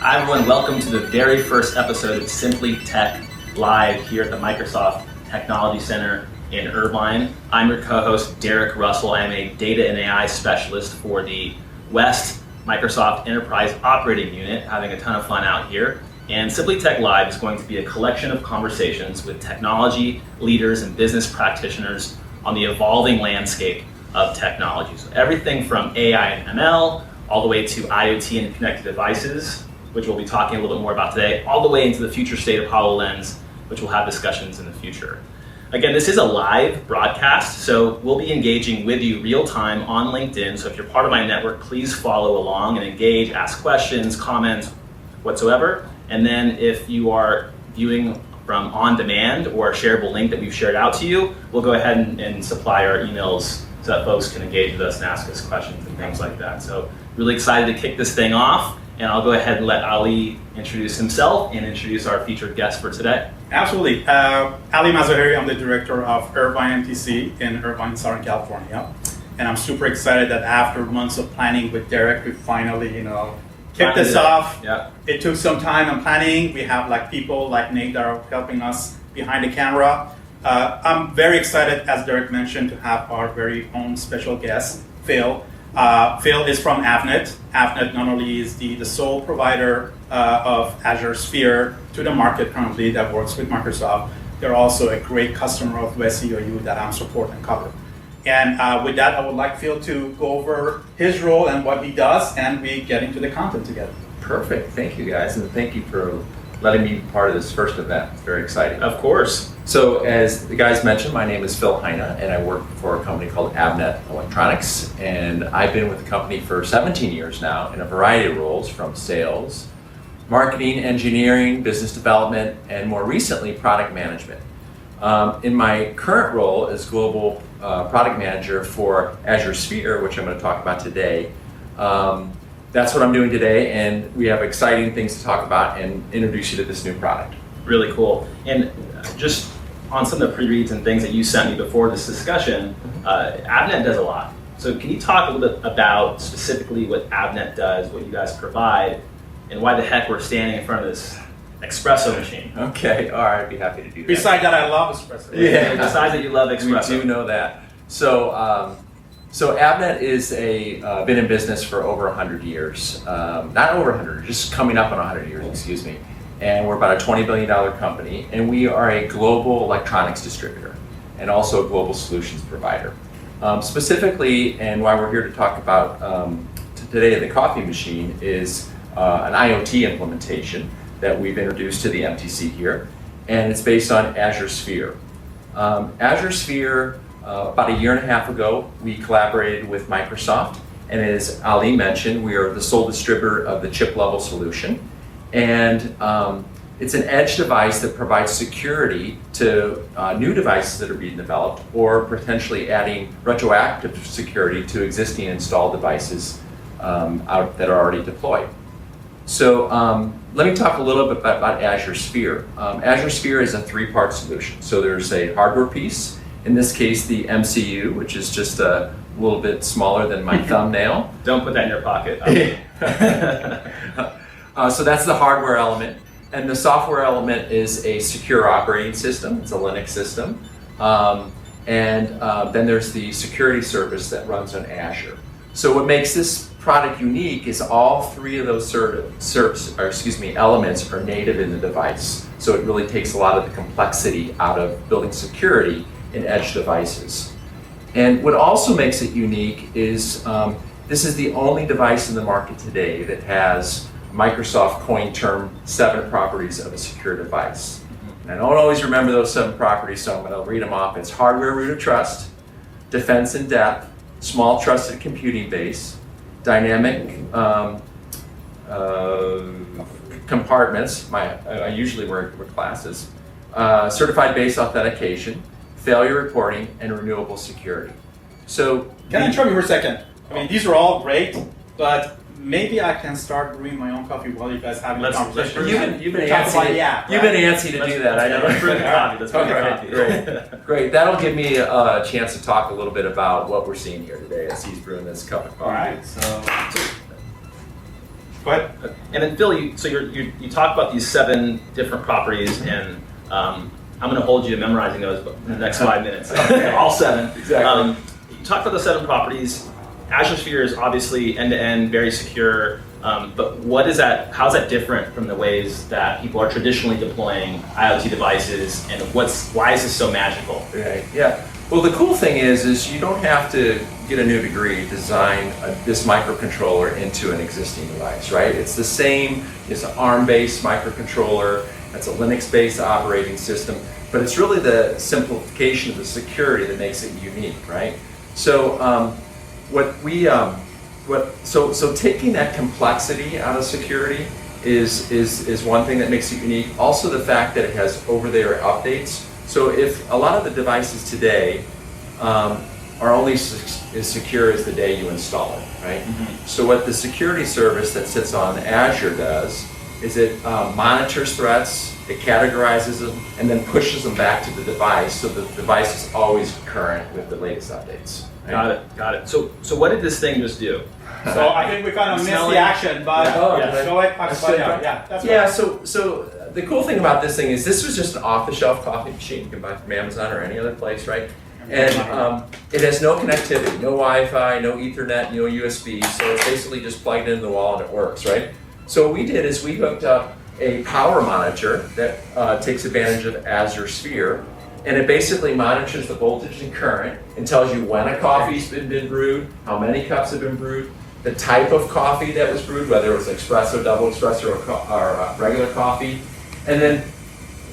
Hi everyone, welcome to the very first episode of Simply Tech Live here at the Microsoft Technology Center in Irvine. I'm your co-host, Derek Russell. I'm a data and AI specialist for the West Microsoft Enterprise Operating Unit, having a ton of fun out here. And Simply Tech Live is going to be a collection of conversations with technology leaders and business practitioners on the evolving landscape of technology. So everything from AI and ML, all the way to IoT and connected devices, which we'll be talking a little bit more about today, all the way into the future state of HoloLens, which we'll have discussions in the future. Again, this is a live broadcast, so we'll be engaging with you real time on LinkedIn. So if you're part of my network, please follow along and engage, ask questions, comments, whatsoever. And then if you are viewing from on demand or a shareable link that we've shared out to you, we'll go ahead and supply our emails so that folks can engage with us and ask us questions and things like that. So really excited to kick this thing off. And I'll go ahead and let Ali introduce himself and introduce our featured guest for today. Absolutely. Ali Mazaheri, I'm the director of Irvine MTC in Irvine, Southern California. And I'm super excited that after months of planning with Derek, we finally, kicked this off. Yeah. It took some time and planning. We have people like Nate that are helping us behind the camera. I'm very excited, as Derek mentioned, to have our very own special guest, Phil. Phil is from Avnet. Avnet not only is the sole provider of Azure Sphere to the market currently that works with Microsoft, they're also a great customer of WestEOU that I'm support and cover. And with that, I would like Phil to go over his role and what he does, and we get into the content together. Perfect. Thank you, guys, and thank you for letting me be part of this first event. It's very exciting. Of course. So as the guys mentioned, my name is Phil Heine, and I work for a company called Avnet Electronics, and I've been with the company for 17 years now in a variety of roles, from sales, marketing, engineering, business development, and more recently, product management. In my current role as global product manager for Azure Sphere, which I'm going to talk about today, that's what I'm doing today, and we have exciting things to talk about and introduce you to this new product. Really cool. And just on some of the pre-reads and things that you sent me before this discussion, Avnet does a lot. So can you talk a little bit about specifically what Avnet does, what you guys provide, and why the heck we're standing in front of this espresso machine? Okay, all right, I'd be happy to do that. Besides that, I love espresso. Yeah. Besides that, you love espresso. We do know that. So Avnet is been in business for over 100 years. Not over 100, just coming up on 100 years, excuse me. And we're about a $20 billion company, and we are a global electronics distributor and also a global solutions provider. Specifically, and why we're here to talk about today the coffee machine is an IoT implementation that we've introduced to the MTC here, and it's based on Azure Sphere. Azure Sphere, about a year and a half ago, we collaborated with Microsoft, and as Ali mentioned, we are the sole distributor of the chip-level solution. And it's an edge device that provides security to new devices that are being developed, or potentially adding retroactive security to existing installed devices out that are already deployed. So let me talk a little bit about Azure Sphere. Azure Sphere is a three-part solution. So there's a hardware piece, in this case the MCU, which is just a little bit smaller than my thumbnail. Don't put that in your pocket. So that's the hardware element, and the software element is a secure operating system. It's a Linux system, and then there's the security service that runs on Azure. So what makes this product unique is all three of those elements are native in the device. So it really takes a lot of the complexity out of building security in edge devices. And what also makes it unique is this is the only device in the market today that has Microsoft coined term 7 properties of a secure device. And I don't always remember those 7 properties, so I'm going to read them off. It's hardware root of trust, defense in depth, small trusted computing base, dynamic compartments, I usually wear glasses, certified base authentication, failure reporting, and renewable security. So Can I interrupt you for a second? I mean, these are all great, but maybe I can start brewing my own coffee while you guys have a conversation. You've been antsy to do that. I know. Let's brew the coffee. Let's brew the coffee. Great. That'll give me a chance to talk a little bit about what we're seeing here today as he's brewing this cup of coffee. All right. So Go ahead. And then Phil, you talk about these 7 different properties, and I'm going to hold you to memorizing those in the next 5 minutes. All 7. Exactly. You talked about the 7 properties. Azure Sphere is obviously end-to-end, very secure. But what is that? How's that different from the ways that people are traditionally deploying IoT devices? And why is this so magical? Right. Yeah. Well, the cool thing is you don't have to get a new degree to design this microcontroller into an existing device, right? It's the same. It's an ARM-based microcontroller. It's a Linux-based operating system. But it's really the simplification of the security that makes it unique, right? So so taking that complexity out of security is one thing that makes it unique. Also, the fact that it has over-the-air updates. So if a lot of the devices today are only as secure as the day you install it, right? Mm-hmm. So what the security service that sits on Azure does is it monitors threats, it categorizes them, and then pushes them back to the device so the device is always current with the latest updates. Right? Got it. So what did this thing just do? So I think we kind of missed the action, but go ahead. Yeah. So the cool thing about this thing is this was just an off-the-shelf coffee machine you can buy from Amazon or any other place, right? And it has no connectivity, no Wi-Fi, no Ethernet, no USB. So it's basically just plugged into the wall and it works, right? So what we did is we hooked up a power monitor that takes advantage of Azure Sphere. And it basically monitors the voltage and current and tells you when a coffee's been brewed, how many cups have been brewed, the type of coffee that was brewed, whether it was espresso, double espresso, or regular coffee. And then,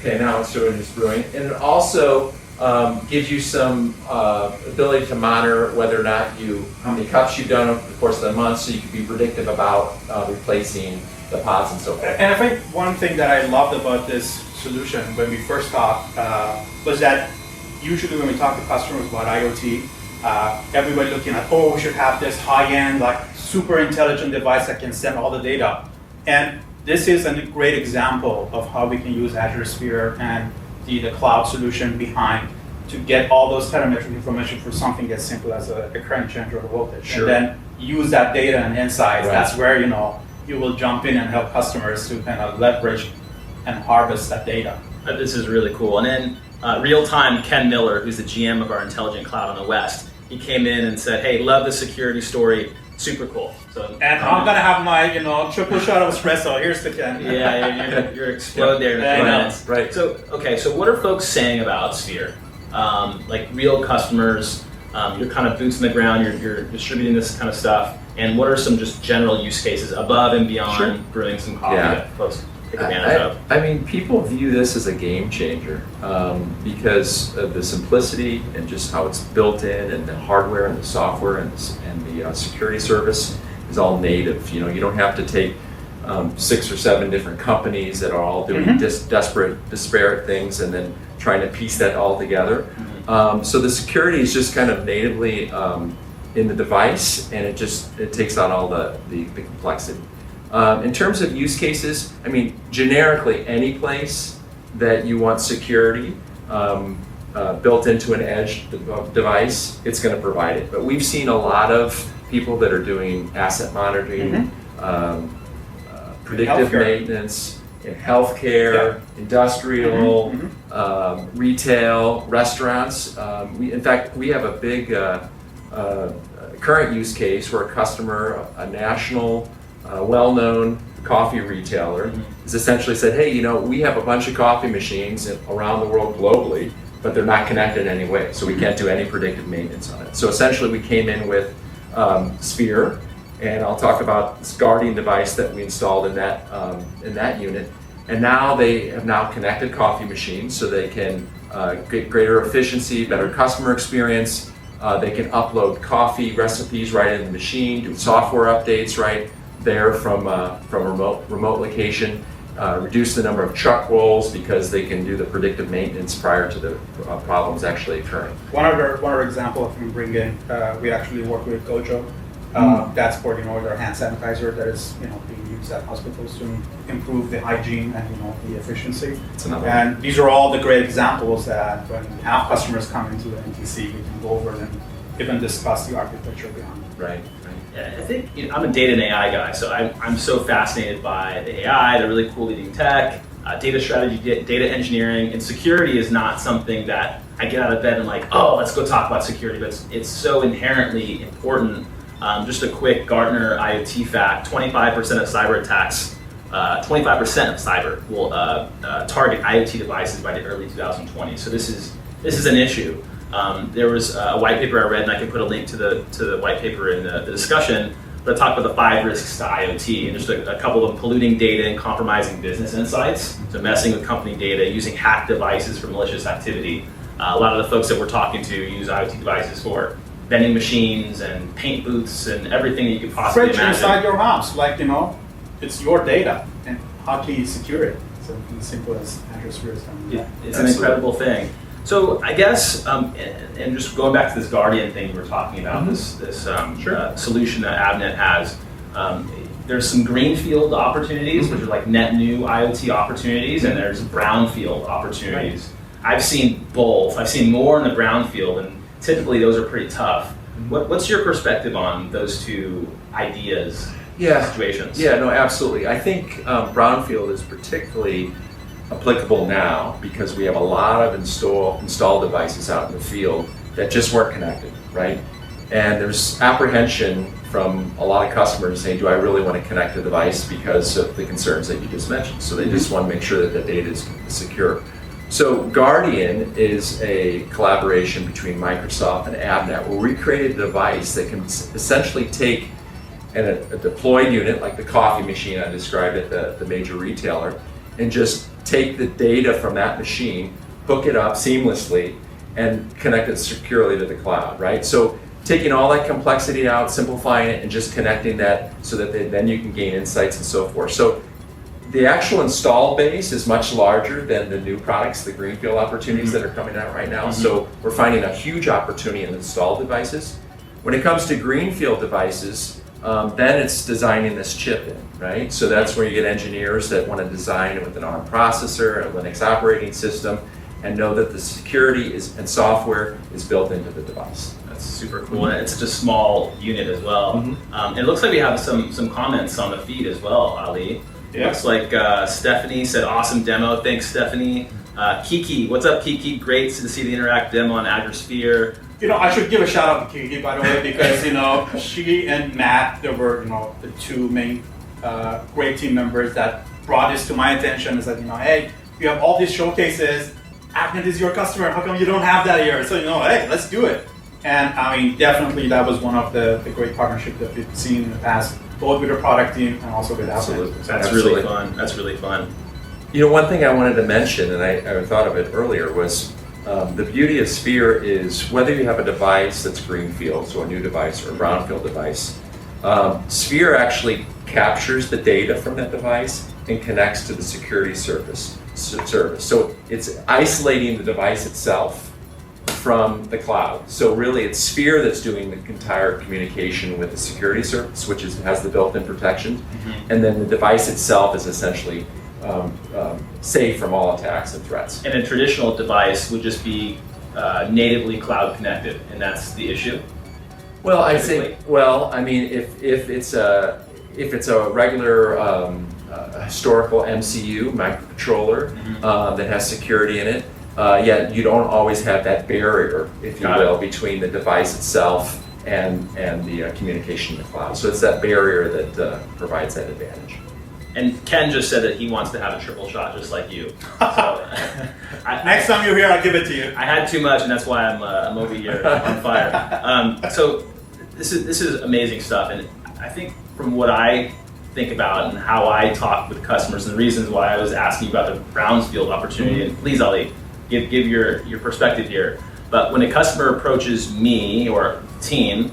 now it's showing it's brewing. And it also gives you some ability to monitor whether or not how many cups you've done over the course of the month, so you can be predictive about replacing the pods and so forth. And I think one thing that I loved about this solution when we first talked was that usually when we talk to customers about IoT, everybody looking at, we should have this high-end, like super intelligent device that can send all the data. And this is a great example of how we can use Azure Sphere and the cloud solution behind to get all those telemetric information for something as simple as a current change or a voltage. Sure. And then use that data and insights. Right. That's where you will jump in and help customers to kind of leverage and harvest that data. This is really cool. And then real-time Ken Miller, who's the GM of our intelligent cloud on the West, he came in and said, "Hey, love the security story, super cool." So and I'm gonna have my triple shot of espresso. Here's the Ken. Yeah, you're explode there in a few minutes. Right. So what are folks saying about Sphere? Like real customers, you're kind of boots on the ground, you're distributing this kind of stuff, and what are some just general use cases above and beyond brewing some coffee that folks take advantage of? I mean, people view this as a game changer because of the simplicity and just how it's built in, and the hardware and the software and the security service is all native. You don't have to take 6 or 7 different companies that are all doing disparate things and then trying to piece that all together. So the security is just kind of natively in the device, and it takes out all the complexity. In terms of use cases, I mean, generically, any place that you want security built into an edge device, it's going to provide it. But we've seen a lot of people that are doing asset monitoring, predictive maintenance, in healthcare, industrial, retail, restaurants. In fact, we have a big current use case where a customer, a national, well-known coffee retailer, has essentially said, "Hey, we have a bunch of coffee machines around the world globally, but they're not connected in any way, so we can't do any predictive maintenance on it." So essentially, we came in with Sphere, and I'll talk about this guarding device that we installed in that unit. And now they have connected coffee machines, so they can get greater efficiency, better customer experience. They can upload coffee recipes right in the machine, do software updates right there from a remote location, reduce the number of truck rolls because they can do the predictive maintenance prior to the problems actually occurring. One other example I can bring in, we actually work with Gojo. That's for their hand sanitizer that is being used at hospitals to improve the hygiene and the efficiency. And these are all the great examples that when we have customers come into the NTC, we can go over and even discuss the architecture behind it. Right. I think I'm a data and AI guy, so I'm so fascinated by the AI, the really cool leading tech, data strategy, data engineering, and security is not something that I get out of bed and like, oh, let's go talk about security, but it's so inherently important. Just a quick Gartner IoT fact, 25% of cyber attacks, 25% of cyber will target IoT devices by the early 2020s. So this is an issue. There was a white paper I read, and I can put a link to the white paper in the discussion, but it talked about the 5 risks to IoT, and just a couple of them: polluting data and compromising business insights, so messing with company data, using hacked devices for malicious activity. A lot of the folks that we're talking to use IoT devices for vending machines and paint booths and everything that you could possibly imagine. Inside your house, it's your data, and how can you secure it? Something as simple as Azure Sphere is done. Yeah, it's an incredible thing. So I guess, and just going back to this Guardian thing you were talking about, this solution that Avnet has, there's some greenfield opportunities, which are like net new IoT opportunities, and there's brownfield opportunities. Right. I've seen both. I've seen more in the brownfield, and typically those are pretty tough. What's your perspective on those two ideas, situations? Yeah, no, absolutely. I think brownfield is particularly applicable now because we have a lot of installed devices out in the field that just weren't connected, right? And there's apprehension from a lot of customers saying, do I really want to connect the device because of the concerns that you just mentioned? So they just want to make sure that the data is secure. So Guardian is a collaboration between Microsoft and Avnet where we created a device that can essentially take a deployed unit, like the coffee machine I described at the major retailer, and just take the data from that machine, hook it up seamlessly, and connect it securely to the cloud, right? So taking all that complexity out, simplifying it, and just connecting that so that then you can gain insights and so forth. So the actual install base is much larger than the new products, the greenfield opportunities that are coming out right now. So we're finding a huge opportunity in installed devices. When it comes to greenfield devices, then it's designing this chip in, right? So that's where you get engineers that want to design it with an ARM processor, a Linux operating system, and know that the security and software is built into the device. That's super cool, and it's such a small unit as well. It looks like we have some comments on the feed as well, Ali. Yeah. Looks like Stephanie said, awesome demo. Thanks, Stephanie. Kiki, what's up, Kiki? Great to see the Interact demo on Azure Sphere. I should give a shout out to Kiki, by the way, because she and Matt, they were the two main great team members that brought this to my attention. And said, hey, you have all these showcases. Avnet is your customer. How come you don't have that here? So hey, let's do it. And I mean, definitely that was one of the great partnerships that we've seen in the past, both with the product team and also with Avnet. That's really fun. That's really fun. One thing I wanted to mention, and I thought of it earlier, was the beauty of Sphere is whether you have a device that's greenfield, so a new device, or a brownfield device, Sphere actually captures the data from that device and connects to the security service. So it's isolating the device itself from the cloud. So really it's Sphere that's doing the entire communication with the security service, which has the built-in protection, and then the device itself is essentially safe from all attacks and threats. And a traditional device would just be natively cloud connected, and that's the issue? Well, I think, if it's a regular historical MCU, microcontroller, that has security in it, yet you don't always have that barrier, if you will, between the device itself and the communication in the cloud. So it's that barrier that provides that advantage. And Ken just said that he wants to have a triple shot just like you. So, next time you're here, I'll give it to you. I had too much, and that's why I'm over here on fire. So this is amazing stuff, and I think from what I think about and how I talk with customers, and the reasons why I was asking you about the brownfield opportunity, and please, Ali, give your perspective here. But when a customer approaches me or team,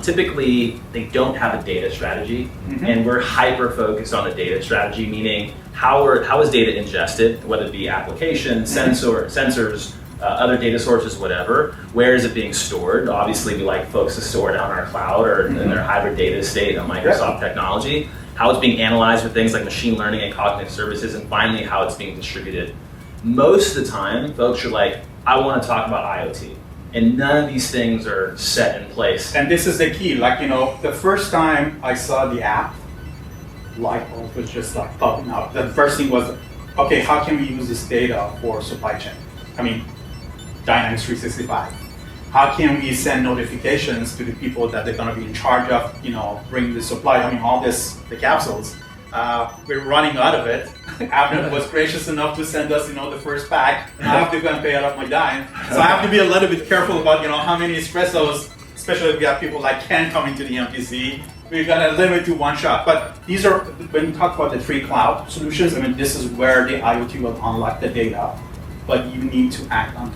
typically they don't have a data strategy, and we're hyper focused on the data strategy, meaning how is data ingested, whether it be application, sensors, other data sources, whatever. Where is it being stored? Obviously, we like folks to store it on our cloud or in their hybrid data state on Microsoft technology. How it's being analyzed with things like machine learning and cognitive services, and finally how it's being distributed. Most of the time, folks are like, I want to talk about IoT. and none of these things are set in place. And this is the key. Like, the first time I saw the app, light bulb was just like popping up. The first thing was, okay, how can we use this data for supply chain? I mean, Dynamics 365. How can we send notifications to the people that they're going to be in charge of, bringing the supply? I mean, all this, the capsules. We're running out of it. Avnet was gracious enough to send us, the first pack. I have to go and pay out of my dime. So I have to be a little bit careful about, how many espressos, especially if we have people like Ken coming to the MPC. We're gonna limit to one shot. But these are, when we talk about the 3 cloud solutions, I mean, this is where the IoT will unlock the data, but you need to act on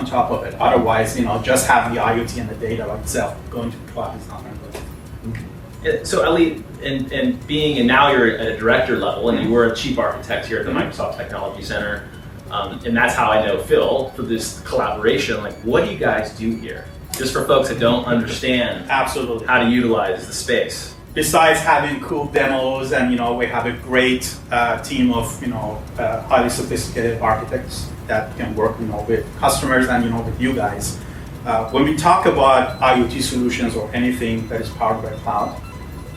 top of it. Otherwise, just have the IoT and the data by itself going to the cloud is not going to work. So Ali, and now you're at a director level, and you were a chief architect here at the Microsoft Technology Center, and that's how I know Phil for this collaboration. Like, what do you guys do here? Just for folks that don't understand Absolutely. How to utilize the space. Besides having cool demos, and we have a great team of highly sophisticated architects that can work with customers and with you guys. When we talk about IoT solutions or anything that is powered by cloud,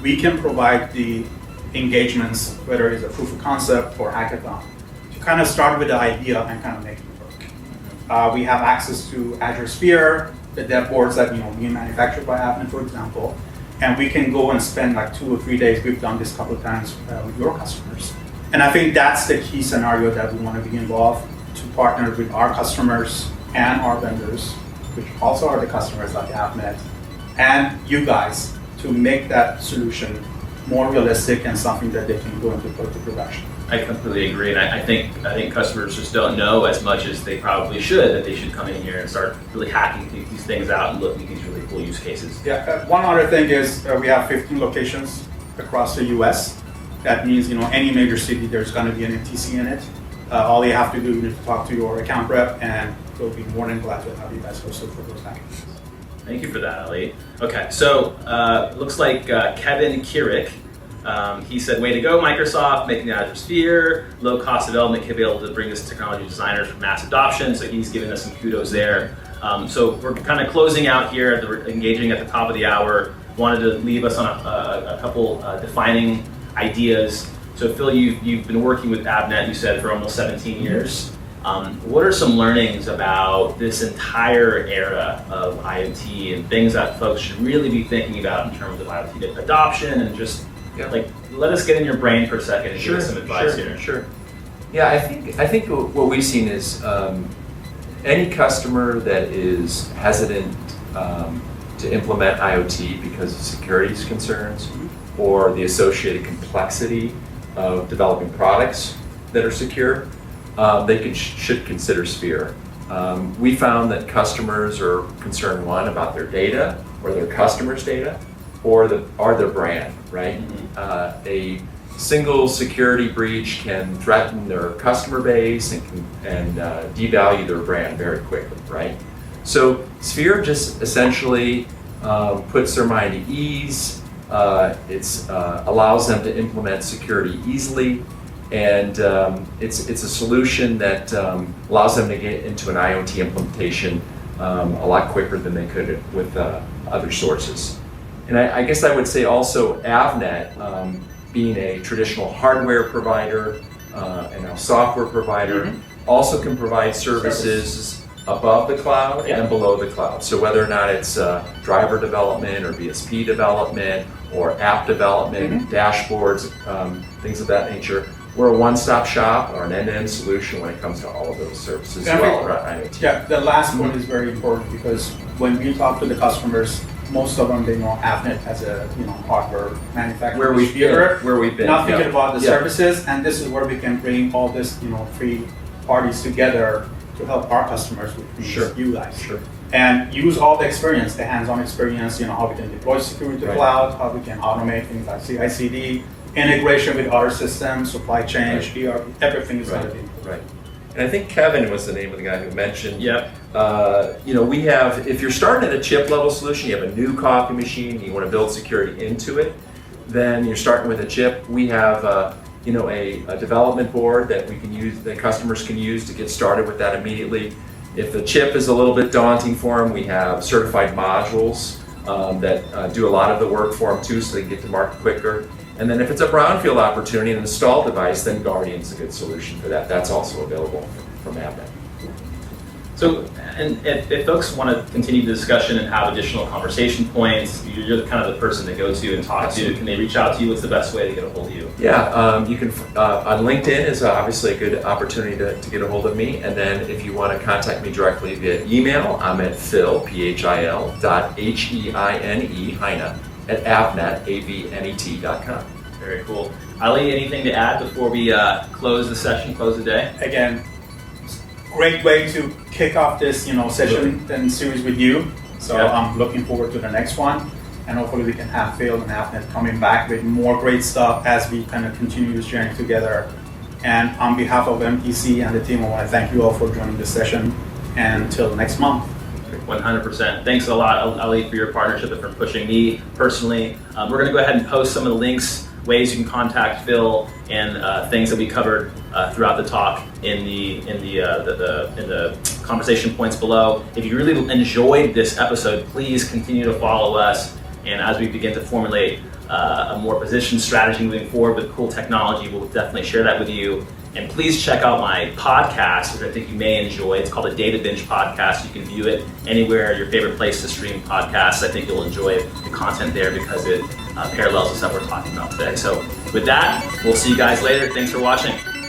we can provide the engagements, whether it's a proof of concept or hackathon, to kind of start with the idea and kind of make it work. We have access to Azure Sphere, the dev boards that being manufactured by Avnet, for example, and we can go and spend like 2 or 3 days. We've done this a couple of times with your customers, and I think that's the key scenario that we want to be involved, to partner with our customers and our vendors, which also are the customers like Avnet, and you guys, to make that solution more realistic and something that they can go and put to production. I completely agree, and I think customers just don't know as much as they probably should, that they should come in here and start really hacking these things out and looking at these really cool use cases. Yeah, one other thing is we have 15 locations across the US. That means any major city there's going to be an MTC in it. All you have to do is talk to your account rep, and they'll be more than glad to have you guys hosted for those packages. Thank you for that, Ali. Okay, so looks like Kevin Kirik, he said, way to go, Microsoft, making the Azure Sphere, low-cost development can be able to bring this technology to designers for mass adoption, so he's giving us some kudos there. So we're kind of closing out here, engaging at the top of the hour. Wanted to leave us on a couple defining ideas. So Phil, you've been working with Avnet, you said, for almost 17 years. What are some learnings about this entire era of IoT and things that folks should really be thinking about in terms of IoT adoption, and just let us get in your brain for a second and give us some advice here. Sure. Yeah, I think what we've seen is any customer that is hesitant to implement IoT because of security concerns or the associated complexity of developing products that are secure, they should consider Sphere. We found that customers are concerned, one, about their data or their customers' data, or their brand, right? A single security breach can threaten their customer base and devalue their brand very quickly, right? So Sphere just essentially puts their mind at ease. It allows them to implement security easily, and it's a solution that allows them to get into an IoT implementation a lot quicker than they could with other sources. And I guess I would say also Avnet, being a traditional hardware provider and now software provider, also can provide services above the cloud and below the cloud. So whether or not it's driver development or VSP development or app development, dashboards, things of that nature, we're a one-stop shop or an end-to-end solution when it comes to all of those services as well around IoT. Yeah, the last point is very important, because when we talk to the customers, most of them, they know Avnet as a hardware manufacturer. Where we've been. Not thinking about the services, and this is where we can bring all this, three parties together to help our customers, which means you guys. And use all the experience, the hands-on experience, how we can deploy security to the cloud, how we can automate things like CI/CD, integration with other systems, supply chain, ERP, everything is going to be. Right. And I think Kevin was the name of the guy who mentioned, we have, if you're starting at a chip level solution, you have a new coffee machine, you want to build security into it, then you're starting with a chip. We have a development board that we can use, that customers can use to get started with that immediately. If the chip is a little bit daunting for them, we have certified modules that do a lot of the work for them too, so they can get to market quicker. And then if it's a brownfield opportunity, an installed device, then Guardian's a good solution for that. That's also available from Avnet. So, and if folks want to continue the discussion and have additional conversation points, you're kind of the person to go to and talk to. Can they reach out to you? What's the best way to get a hold of you? Yeah, you can, on LinkedIn is obviously a good opportunity to get a hold of me. And then if you want to contact me directly via email, I'm at Phil, P-H-I-L, .H-E-I-N-E, Heine, at Avnet, A-V-N-E-T.com. Very cool. Ali, anything to add before we close the session, close the day? Again, great way to kick off this session and series with you. So Yeah. I'm looking forward to the next one, and hopefully we can have Phil and Avnet coming back with more great stuff as we kind of continue this journey together. And on behalf of MTC and the team, I want to thank you all for joining this session. And until next month. 100%. Thanks a lot, Ali, for your partnership and for pushing me personally. We're going to go ahead and post some of the links, ways you can contact Phil, and things that we covered throughout the talk in the conversation points below. If you really enjoyed this episode, please continue to follow us. And as we begin to formulate a more positioned strategy moving forward with cool technology, we'll definitely share that with you. And please check out my podcast, which I think you may enjoy. It's called the Data Binge Podcast. You can view it anywhere, your favorite place to stream podcasts. I think you'll enjoy the content there because it parallels the stuff we're talking about today. So with that, we'll see you guys later. Thanks for watching.